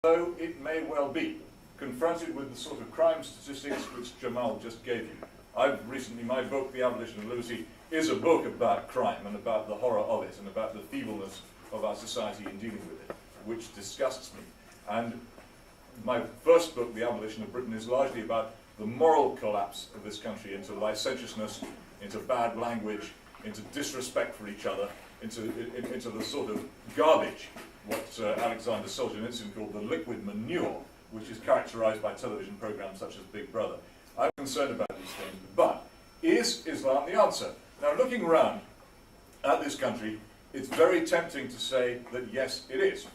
though it may well be, confronted with the sort of crime statistics which Jamal just gave you. My book, The Abolition of Liberty, is a book about crime and about the horror of it and about the feebleness of our society in dealing with it, which disgusts me. And my first book, The Abolition of Britain, is largely about the moral collapse of this country into licentiousness, into bad language, into disrespect for each other, into the sort of garbage, what Alexander Solzhenitsyn called the liquid manure, which is characterized by television programs such as Big Brother. I'm concerned about these things, but is Islam the answer? Now, looking around at this country, it's very tempting to say that yes, it is.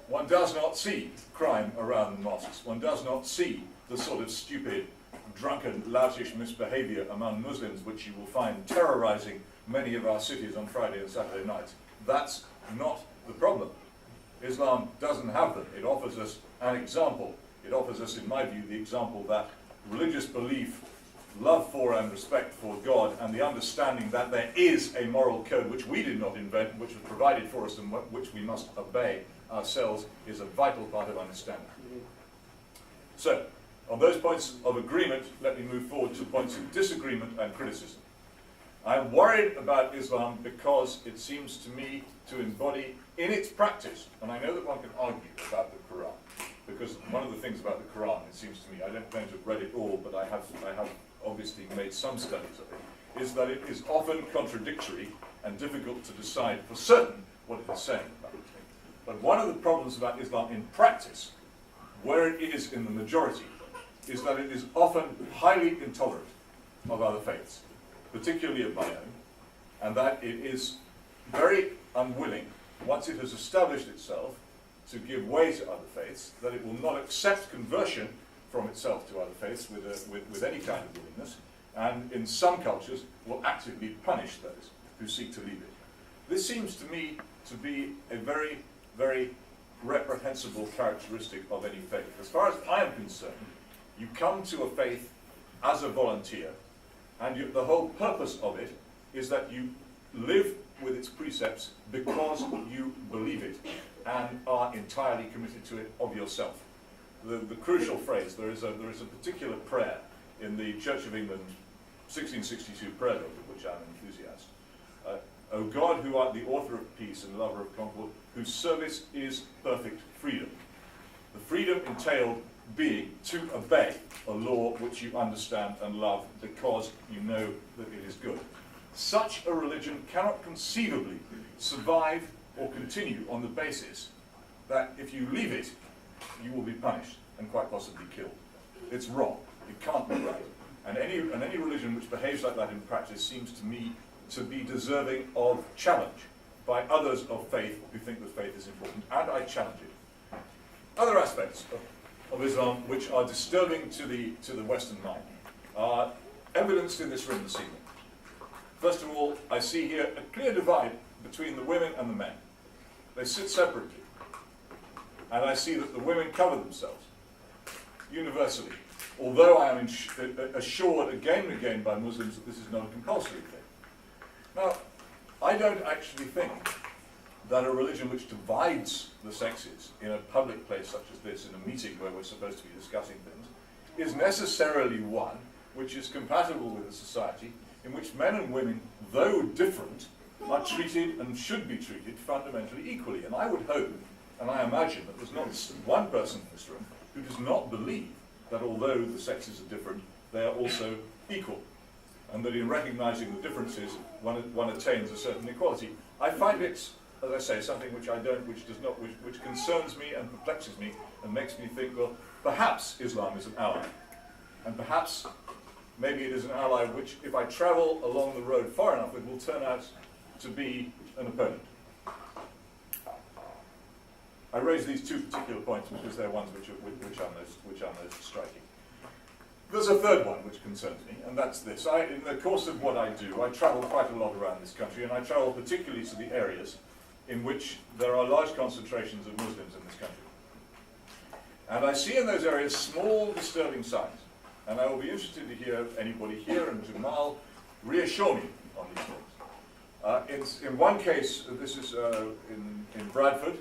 One does not see crime around the mosques. One does not see the sort of stupid, drunken, loutish misbehavior among Muslims which you will find terrorizing many of our cities on Friday and Saturday nights. That's not the problem. Islam doesn't have them. It offers us an example. It offers us, in my view, the example that religious belief, love for and respect for God, and the understanding that there is a moral code which we did not invent, which was provided for us and which we must obey ourselves, is a vital part of understanding. So, on those points of agreement, let me move forward to points of disagreement and criticism. I'm worried about Islam because it seems to me to embody in its practice, and I know that one can argue about the Quran, because one of the things about the Quran, it seems to me, I don't claim to have read it all, but I have obviously made some studies of it, is that it is often contradictory and difficult to decide for certain what it is saying about it. But one of the problems about Islam in practice, where it is in the majority, is that it is often highly intolerant of other faiths, particularly of my own, and that it is very unwilling, once it has established itself, to give way to other faiths, that it will not accept conversion from itself to other faiths with any kind of willingness, and in some cultures will actively punish those who seek to leave it. This seems to me to be a very, very reprehensible characteristic of any faith. As far as I am concerned, you come to a faith as a volunteer, and the whole purpose of it is that you live with its precepts because you believe it and are entirely committed to it of yourself. The crucial phrase, there is a particular prayer in the Church of England 1662 prayer book, of which I'm an enthusiast. O God, who art the author of peace and lover of concord, whose service is perfect freedom. The freedom entailed being to obey a law which you understand and love because you know that it is good. Such a religion cannot conceivably survive or continue on the basis that if you leave it, you will be punished and quite possibly killed. It's wrong. It can't be right. And any religion which behaves like that in practice seems to me to be deserving of challenge by others of faith who think that faith is important, and I challenge it. Other aspects of Islam which are disturbing to the Western mind are evidenced in this room this evening. First of all, I see here a clear divide between the women and the men. They sit separately. And I see that the women cover themselves universally, although I am assured again and again by Muslims that this is not a compulsory thing. Now, I don't actually think that a religion which divides the sexes in a public place such as this, in a meeting where we're supposed to be discussing things, is necessarily one which is compatible with a society in which men and women, though different, are treated and should be treated fundamentally equally. And I would hope, and I imagine, that there's not one person in this room who does not believe that although the sexes are different, they are also equal, and that in recognizing the differences, one attains a certain equality. I find it, as I say, something which concerns me and perplexes me and makes me think, well, perhaps Islam is an ally, and perhaps maybe it is an ally which, if I travel along the road far enough, it will turn out to be an opponent. I raise these two particular points because they're ones which are most striking. There's a third one which concerns me, and that's this. In the course of what I do, I travel quite a lot around this country, and I travel particularly to the areas in which there are large concentrations of Muslims in this country. And I see in those areas small disturbing signs. And I will be interested to hear anybody here, and Jamal, reassure me on these things. In one case, this is in Bradford,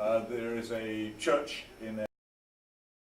There is a church in